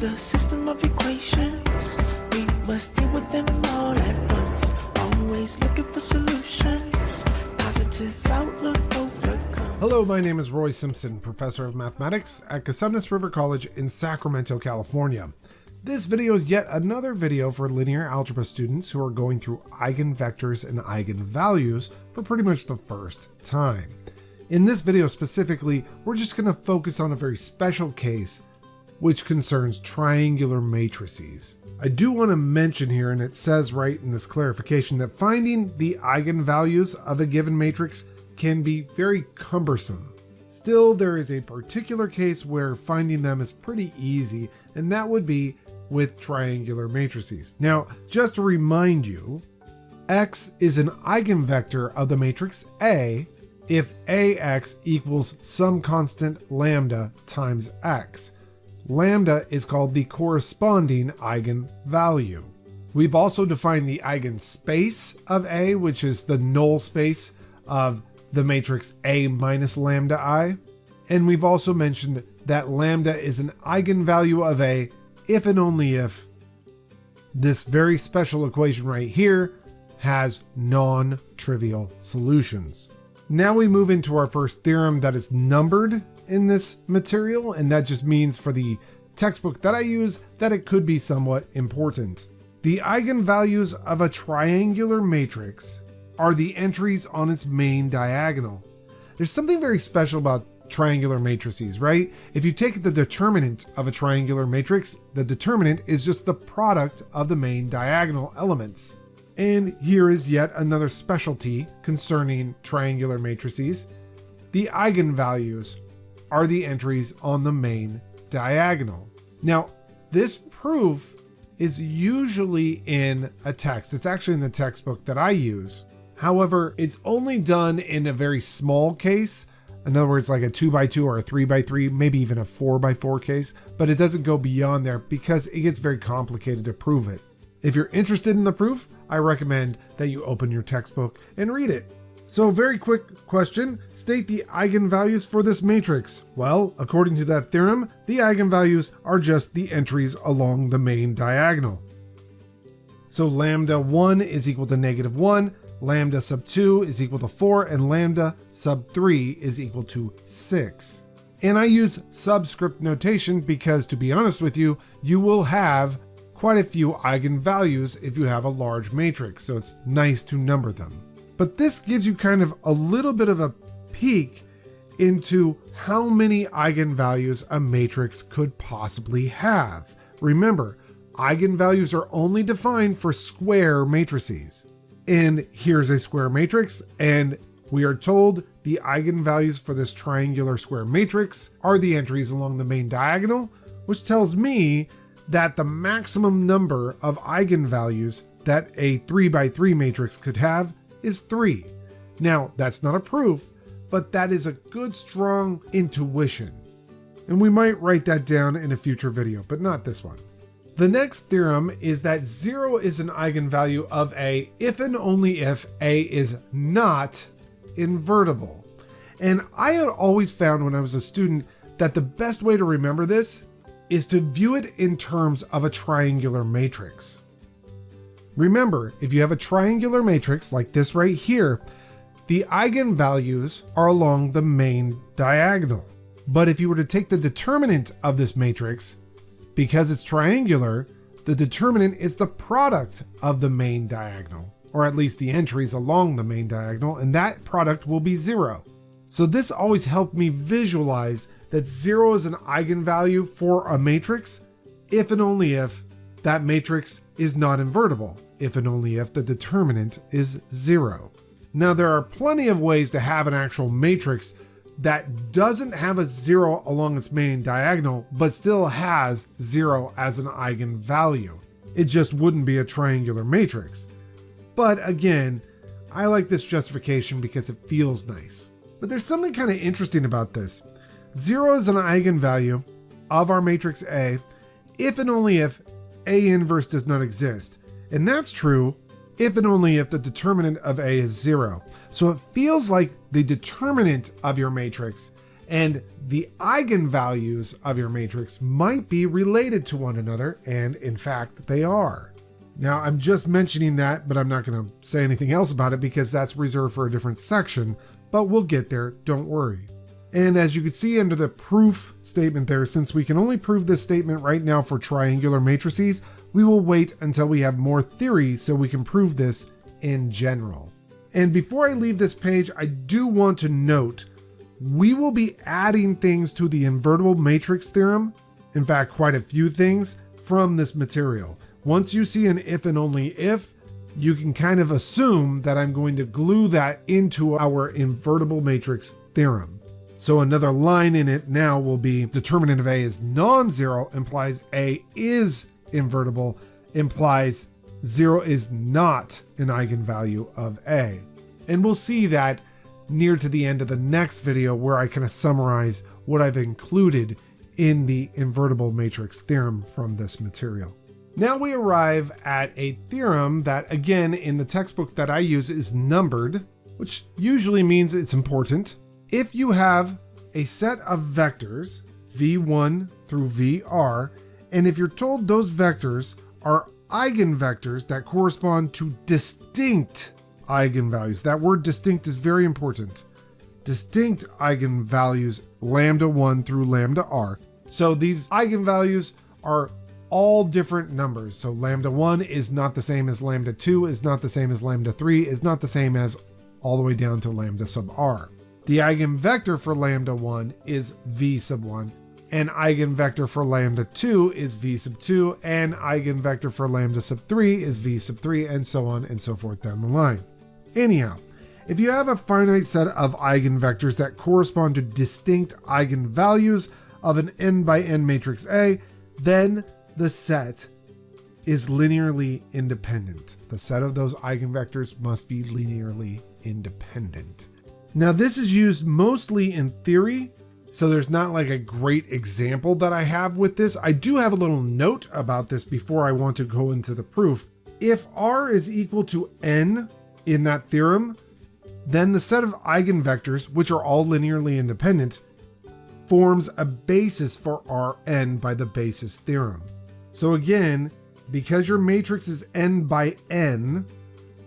the system of equations. We must deal with them all at once. Always looking for solutions. Positive outlook overcome. Hello, my name is Roy Simpson, professor of mathematics at Cosumnes River College in Sacramento, California. This video is yet another video for linear algebra students who are going through eigenvectors and eigenvalues for pretty much the first time. In this video specifically, we're just going to focus on a very special case which concerns triangular matrices. I do want to mention here, and it says right in this clarification, that finding the eigenvalues of a given matrix can be very cumbersome. Still, there is a particular case where finding them is pretty easy, and that would be with triangular matrices. Now, just to remind you, X is an eigenvector of the matrix A if AX equals some constant lambda times X. Lambda is called the corresponding eigenvalue. We've also defined the eigenspace of A, which is the null space of the matrix A minus lambda I. And we've also mentioned that lambda is an eigenvalue of A if and only if this very special equation right here has non-trivial solutions. Now we move into our first theorem that is numbered in this material, and that just means for the textbook that I use that it could be somewhat important. The eigenvalues of a triangular matrix are the entries on its main diagonal. There's something very special about triangular matrices, right? If you take the determinant of a triangular matrix, the determinant is just the product of the main diagonal elements. And here is yet another specialty concerning triangular matrices. The eigenvalues are the entries on the main diagonal. Now, this proof is usually in a text. It's actually in the textbook that I use. However, it's only done in a very small case. In other words, like a 2x2 or a 3x3, maybe even a 4x4 case, but it doesn't go beyond there because it gets very complicated to prove it. If you're interested in the proof, I recommend that you open your textbook and read it. So, very quick question, state the eigenvalues for this matrix. Well, according to that theorem, the eigenvalues are just the entries along the main diagonal. So lambda 1 is equal to -1, lambda sub 2 is equal to 4, and lambda sub 3 is equal to 6. And I use subscript notation because, to be honest with you, you will have quite a few eigenvalues if you have a large matrix, so it's nice to number them. But this gives you kind of a little bit of a peek into how many eigenvalues a matrix could possibly have. Remember, eigenvalues are only defined for square matrices. And here's a square matrix, and we are told the eigenvalues for this triangular square matrix are the entries along the main diagonal, which tells me that the maximum number of eigenvalues that a 3x3 matrix could have is 3. Now, that's not a proof, but that is a good, strong intuition. And we might write that down in a future video, but not this one. The next theorem is that 0 is an eigenvalue of A if and only if A is not invertible. And I had always found when I was a student that the best way to remember this is to view it in terms of a triangular matrix. Remember, if you have a triangular matrix like this right here, the eigenvalues are along the main diagonal. But if you were to take the determinant of this matrix, because it's triangular, the determinant is the product of the main diagonal, or at least the entries along the main diagonal, and that product will be 0. So this always helped me visualize that 0 is an eigenvalue for a matrix if and only if that matrix is not invertible, if and only if the determinant is 0. Now, there are plenty of ways to have an actual matrix that doesn't have a 0 along its main diagonal, but still has 0 as an eigenvalue. It just wouldn't be a triangular matrix. But again, I like this justification because it feels nice. But there's something kind of interesting about this. 0 is an eigenvalue of our matrix A if and only if A inverse does not exist. And that's true if and only if the determinant of A is 0. So it feels like the determinant of your matrix And the eigenvalues of your matrix might be related to one another, and in fact, they are. Now, I'm just mentioning that, but I'm not going to say anything else about it because that's reserved for a different section, but we'll get there, don't worry. And as you can see under the proof statement there, since we can only prove this statement right now for triangular matrices, we will wait until we have more theory so we can prove this in general. And before I leave this page, I do want to note, we will be adding things to the invertible matrix theorem, in fact, quite a few things from this material. Once you see an if and only if, you can kind of assume that I'm going to glue that into our invertible matrix theorem. So another line in it now will be determinant of A is non-zero implies A is invertible, implies 0 is not an eigenvalue of A. And we'll see that near to the end of the next video where I kind of summarize what I've included in the invertible matrix theorem from this material. Now we arrive at a theorem that, again, in the textbook that I use is numbered, which usually means it's important. If you have a set of vectors, v1 through vr, and if you're told those vectors are eigenvectors that correspond to distinct eigenvalues, that word distinct is very important. Distinct eigenvalues, lambda 1 through lambda r. So these eigenvalues are all different numbers. So lambda 1 is not the same as lambda 2, is not the same as lambda 3, is not the same as all the way down to lambda sub r. The eigenvector for lambda 1 is v sub 1, and eigenvector for lambda 2 is v sub 2, and eigenvector for lambda sub 3 is v sub 3, and so on and so forth down the line. Anyhow, if you have a finite set of eigenvectors that correspond to distinct eigenvalues of an n by n matrix A, then the set is linearly independent. The set of those eigenvectors must be linearly independent. Now, this is used mostly in theory, so there's not like a great example that I have with this. I do have a little note about this before I want to go into the proof. If R is equal to n in that theorem, then the set of eigenvectors, which are all linearly independent, forms a basis for Rn by the basis theorem. So again, because your matrix is n by n,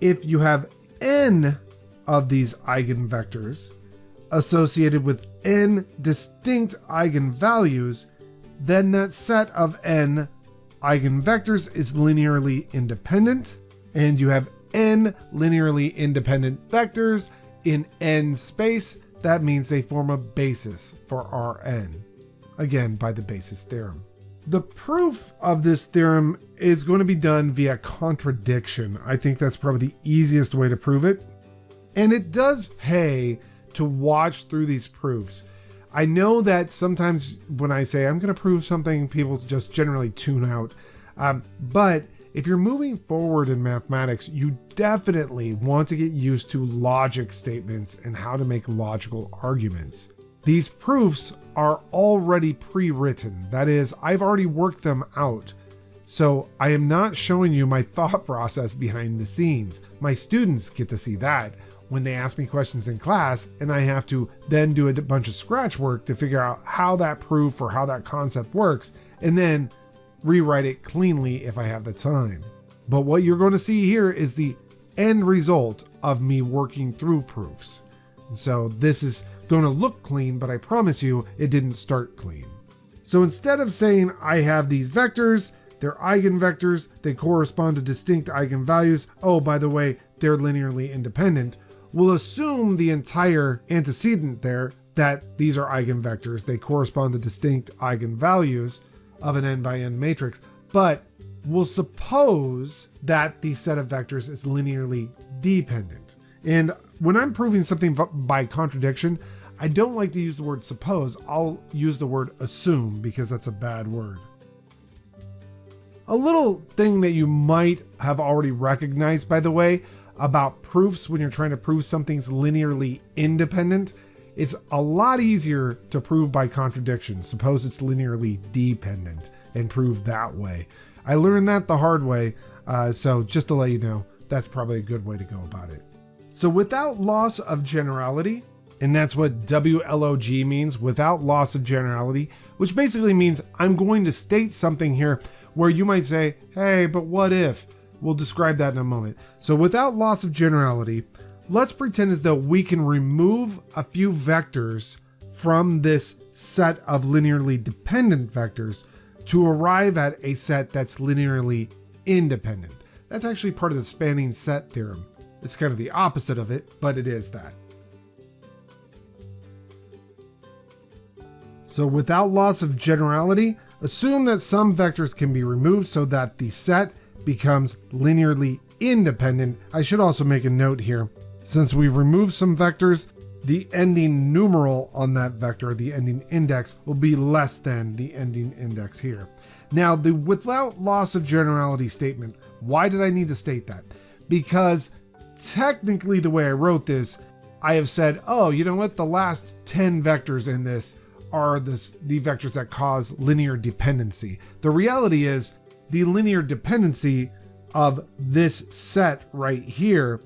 if you have n of these eigenvectors associated with n distinct eigenvalues, then that set of n eigenvectors is linearly independent, and you have n linearly independent vectors in n space. That means they form a basis for Rn, again by the basis theorem. The proof of this theorem is going to be done via contradiction. I think that's probably the easiest way to prove it. And it does pay to watch through these proofs. I know that sometimes when I say I'm going to prove something, people just generally tune out. But if you're moving forward in mathematics, you definitely want to get used to logic statements and how to make logical arguments. These proofs are already pre-written. That is, I've already worked them out. So I am not showing you my thought process behind the scenes. My students get to see that when they ask me questions in class, and I have to then do a bunch of scratch work to figure out how that proof or how that concept works, and then rewrite it cleanly if I have the time. But what you're going to see here is the end result of me working through proofs. So this is going to look clean, but I promise you it didn't start clean. So instead of saying I have these vectors, they're eigenvectors, they correspond to distinct eigenvalues, oh, by the way, they're linearly independent, we'll assume the entire antecedent there that these are eigenvectors, they correspond to distinct eigenvalues of an n by n matrix, but we'll suppose that the set of vectors is linearly dependent. And when I'm proving something by contradiction, I don't like to use the word suppose. I'll use the word assume because that's a bad word. A little thing that you might have already recognized, by the way, about proofs when you're trying to prove something's linearly independent, it's a lot easier to prove by contradiction. Suppose it's linearly dependent and prove that way. I learned that the hard way, so just to let you know, that's probably a good way to go about it. So without loss of generality, And that's what WLOG means, without loss of generality, which basically means I'm going to state something here where you might say, hey, but what if? We'll describe that in a moment. So without loss of generality, let's pretend as though we can remove a few vectors from this set of linearly dependent vectors to arrive at a set that's linearly independent. That's actually part of the spanning set theorem. It's kind of the opposite of it, but it is that. So without loss of generality, assume that some vectors can be removed so that the set becomes linearly independent. I should also make a note here. Since we've removed some vectors, the ending numeral on that vector, the ending index, will be less than the ending index here. Now, the without loss of generality statement, why did I need to state that? Because technically the way I wrote this, I have said, oh, you know what? The last 10 vectors in this are the vectors that cause linear dependency. The reality is the linear dependency of this set right here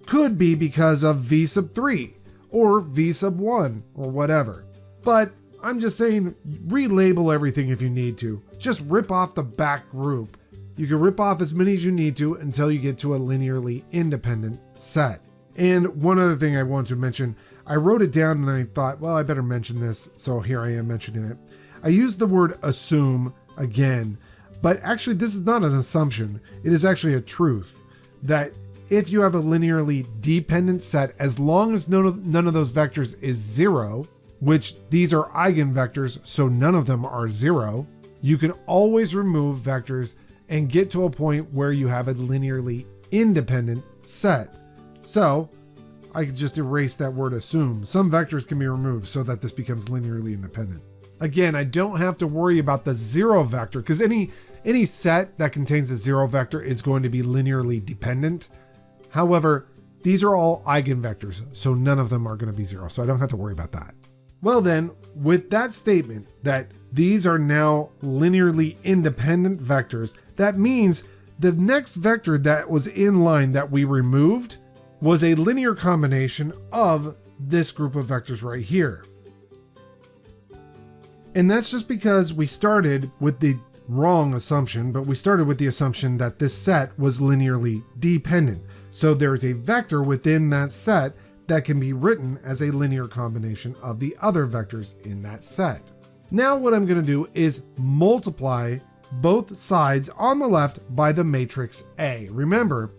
could be because of v sub 3 or v sub 1 or whatever. But I'm just saying, relabel everything if you need to. Just rip off the back group. You can rip off as many as you need to until you get to a linearly independent set. And one other thing I want to mention, I wrote it down and I thought, well, I better mention this. So here I am mentioning it. I used the word assume again, but actually this is not an assumption. It is actually a truth that if you have a linearly dependent set, as long as none of those vectors is 0, which these are eigenvectors, so none of them are 0, you can always remove vectors and get to a point where you have a linearly independent set. So I could just erase that word assume. Some vectors can be removed so that this becomes linearly independent. Again, I don't have to worry about the 0 vector because any set that contains a 0 vector is going to be linearly dependent. However, these are all eigenvectors, so none of them are going to be 0, so I don't have to worry about that. Well then, with that statement that these are now linearly independent vectors, that means the next vector that was in line that we removed was a linear combination of this group of vectors right here. And that's just because we started with the wrong assumption, but we started with the assumption that this set was linearly dependent. So there's a vector within that set that can be written as a linear combination of the other vectors in that set. Now what I'm going to do is multiply both sides on the left by the matrix A. Remember,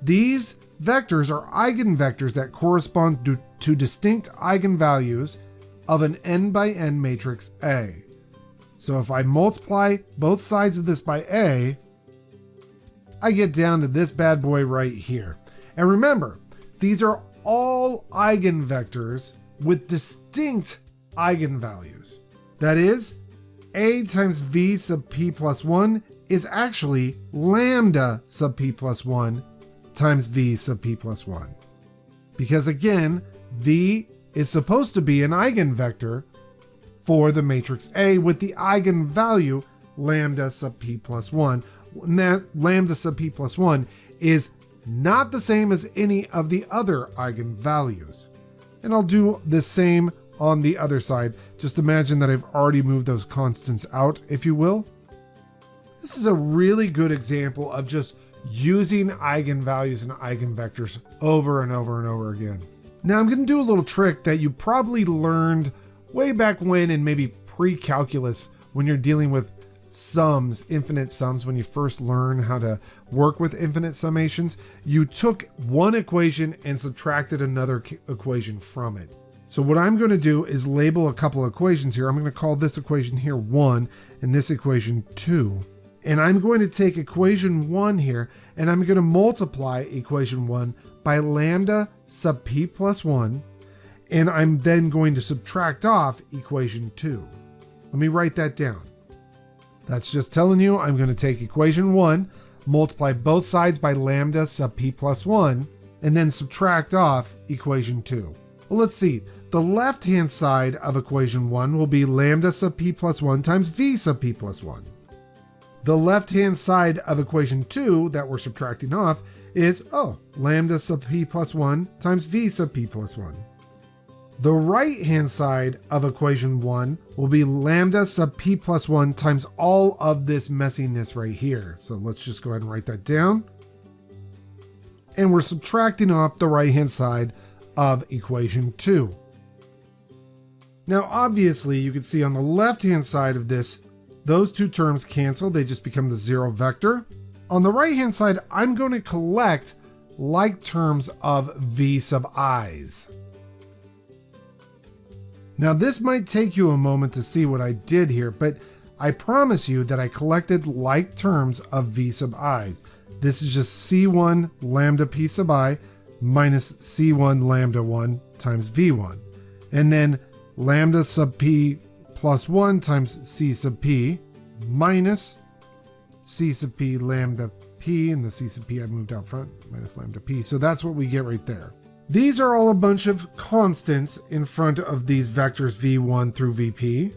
these vectors are eigenvectors that correspond to distinct eigenvalues of an n by n matrix A. So if I multiply both sides of this by A, I get down to this bad boy right here. And remember, these are all eigenvectors with distinct eigenvalues. That is, A times V sub p plus 1 is actually lambda sub p plus 1 times V sub p plus 1. Because again, V is supposed to be an eigenvector for the matrix A with the eigenvalue lambda sub p plus 1. And that lambda sub p plus 1 is not the same as any of the other eigenvalues. And I'll do the same on the other side. Just imagine that I've already moved those constants out, if you will. This is a really good example of just using eigenvalues and eigenvectors over and over and over again. Now I'm going to do a little trick that you probably learned way back when in maybe pre-calculus when you're dealing with sums, infinite sums. When you first learn how to work with infinite summations, you took one equation and subtracted another equation from it. So what I'm going to do is label a couple of equations here. I'm going to call this equation here 1 and this equation 2. And I'm going to take equation 1 here and I'm going to multiply equation 1 by lambda sub p plus 1. And I'm then going to subtract off equation 2. Let me write that down. That's just telling you I'm going to take equation 1, multiply both sides by lambda sub p plus 1, and then subtract off equation 2. Well, let's see. The left-hand side of equation 1 will be lambda sub p plus 1 times v sub p plus 1. The left-hand side of equation 2 that we're subtracting off is, lambda sub p plus 1 times v sub p plus 1. The right-hand side of equation 1 will be lambda sub p plus 1 times all of this messiness right here. So let's just go ahead and write that down. And we're subtracting off the right-hand side of equation 2. Now, obviously, you can see on the left-hand side of this, those two terms cancel. They just become the zero vector. On the right-hand side, I'm going to collect like terms of v sub i's. Now, this might take you a moment to see what I did here, but I promise you that I collected like terms of v sub i's. This is just c1 lambda p sub I minus c1 lambda 1 times v1. And then lambda sub p plus 1 times c sub p minus c sub p lambda p, and the c sub p I moved out front, minus lambda p. So that's what we get right there. These are all a bunch of constants in front of these vectors v1 through vp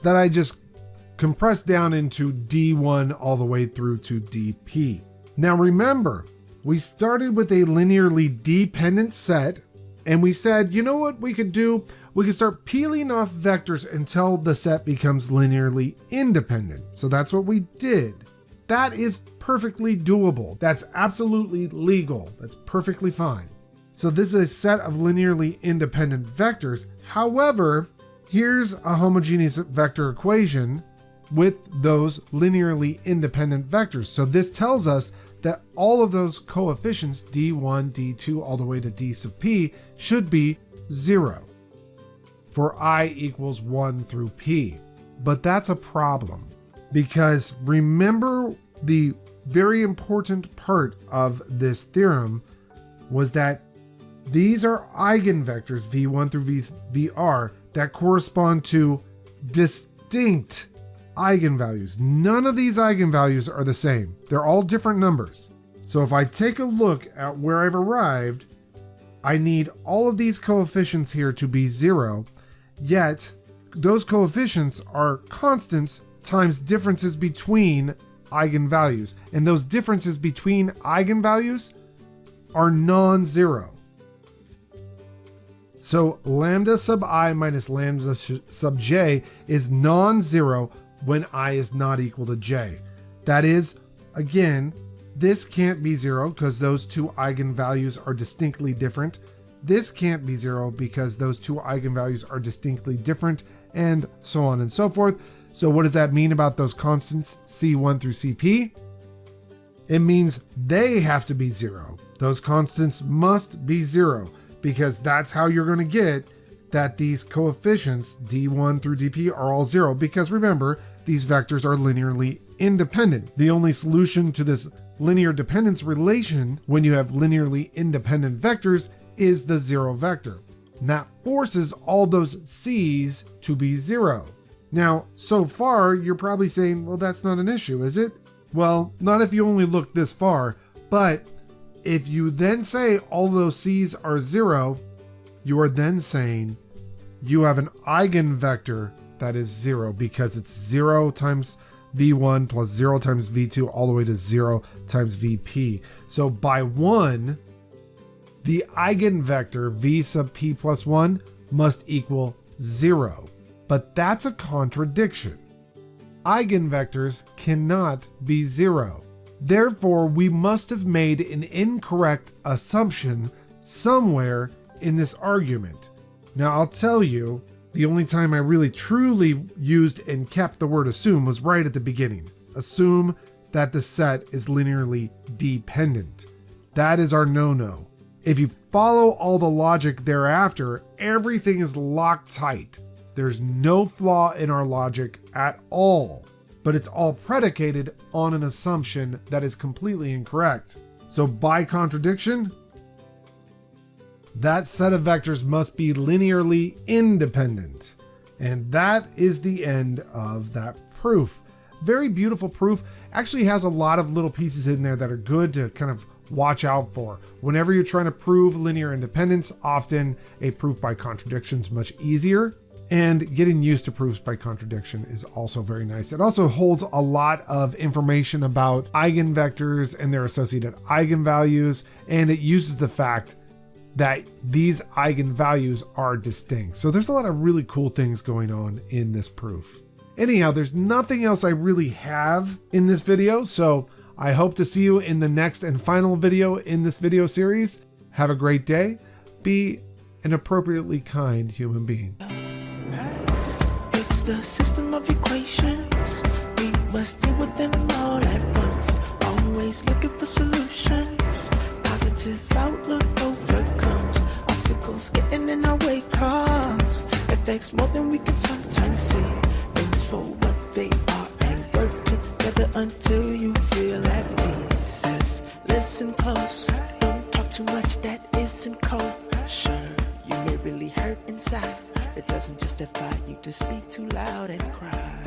that I just compressed down into d1 all the way through to dp. Now remember, we started with a linearly dependent set, and we said, you know what we could do? We could start peeling off vectors until the set becomes linearly independent. So that's what we did. That is perfectly doable. That's absolutely legal. That's perfectly fine. So this is a set of linearly independent vectors. However, here's a homogeneous vector equation with those linearly independent vectors. So this tells us that all of those coefficients, d1, d2, all the way to d sub p, should be 0 for I equals 1 through p. But that's a problem, because remember, the very important part of this theorem was that these are eigenvectors, v1 through vr, that correspond to distinct eigenvalues. None of these eigenvalues are the same. They're all different numbers. So if I take a look at where I've arrived, I need all of these coefficients here to be 0, yet those coefficients are constants times differences between eigenvalues. And those differences between eigenvalues are non-zero. So lambda sub I minus lambda sub j is non-zero when I is not equal to j. That is, again, this can't be 0 because those two eigenvalues are distinctly different. This can't be 0 because those two eigenvalues are distinctly different, and so on and so forth. So what does that mean about those constants c1 through cp? It means they have to be 0. Those constants must be 0, because that's how you're going to get that these coefficients d1 through dp are all 0, because remember, these vectors are linearly independent. The only solution to this linear dependence relation when you have linearly independent vectors is the 0 vector. And that forces all those c's to be 0. Now, so far, you're probably saying, well, that's not an issue, is it? Well, not if you only look this far, but if you then say all those c's are 0, you are then saying you have an eigenvector that is 0, because it's 0 times v1 plus 0 times v2 all the way to 0 times vp. So by 1, the eigenvector v sub p plus 1 must equal 0. But that's a contradiction. Eigenvectors cannot be 0. Therefore, we must have made an incorrect assumption somewhere in this argument. Now, I'll tell you, the only time I really truly used and kept the word assume was right at the beginning. Assume that the set is linearly dependent. That is our no-no. If you follow all the logic thereafter, everything is locked tight. There's no flaw in our logic at all, but it's all predicated on an assumption that is completely incorrect. So by contradiction, that set of vectors must be linearly independent. And that is the end of that proof. Very beautiful proof. Actually has a lot of little pieces in there that are good to kind of watch out for. Whenever you're trying to prove linear independence, often a proof by contradiction is much easier. And getting used to proofs by contradiction is also very nice. It also holds a lot of information about eigenvectors and their associated eigenvalues, and it uses the fact that these eigenvalues are distinct. So there's a lot of really cool things going on in this proof. Anyhow, there's nothing else I really have in this video, so I hope to see you in the next and final video in this video series. Have a great day. Be an appropriately kind human being. It's the system of equations. We must deal with them all at once. Always looking for solutions. Positive outlook overcomes obstacles getting in our way. Cause affects more than we can sometimes see. Things for what they are and work together until you feel at peace. Says, listen close. Don't talk too much that isn't kosher. You may really hurt inside. It doesn't justify you to speak too loud and cry.